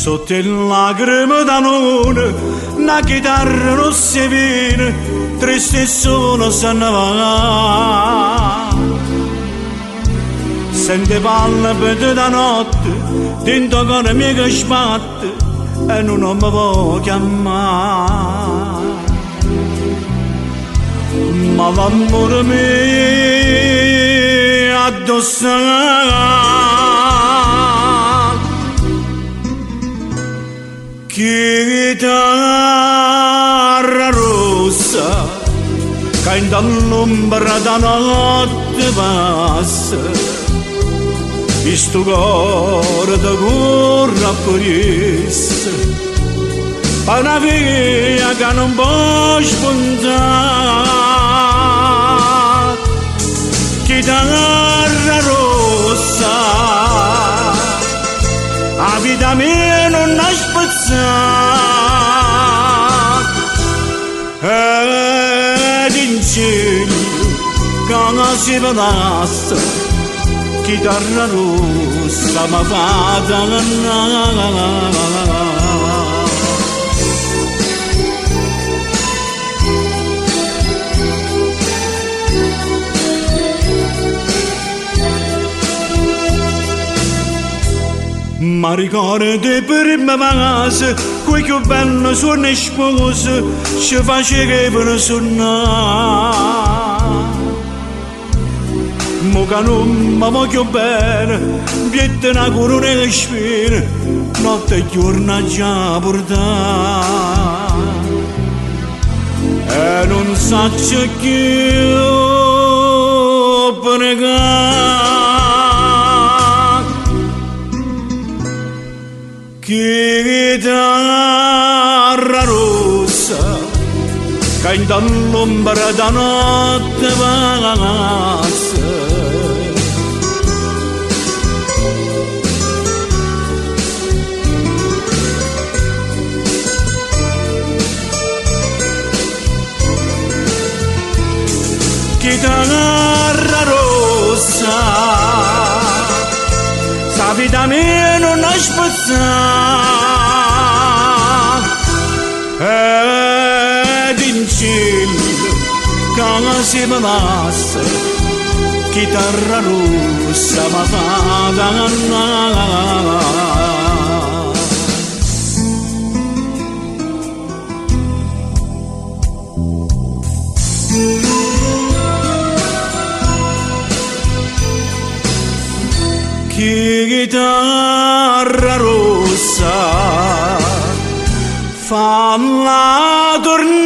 Sotto il lacrime d'amore, una chitarra non si viene, triste e solo se ne va. Sente palle per da notte, dentro con me che sbatte, e non mi può chiamare. Ma l'amore mio addosso chitarra rossa che in dall'ombra da notte passa, questo cuore da corra a Paris, per una via che non può spuntare. Chitarra rossa, la vita mia non ha spazzato, ed in cielo che si passa, chitarra rossa ma fata ma ricordo di prima fase, quei che bello suono e sposo ci facevano suonare. Mo che non mi voglio bene, viete una corona e spina, notte e giorno già portare. E non saccio più pregare. Chitarra rossa che in dall'ombra da notte passa, chitarra rossa, sa vita mia non ha spazzato, ed in cielo che si passa, chitarra rossa ma fa chitarra rossa, falla tornare.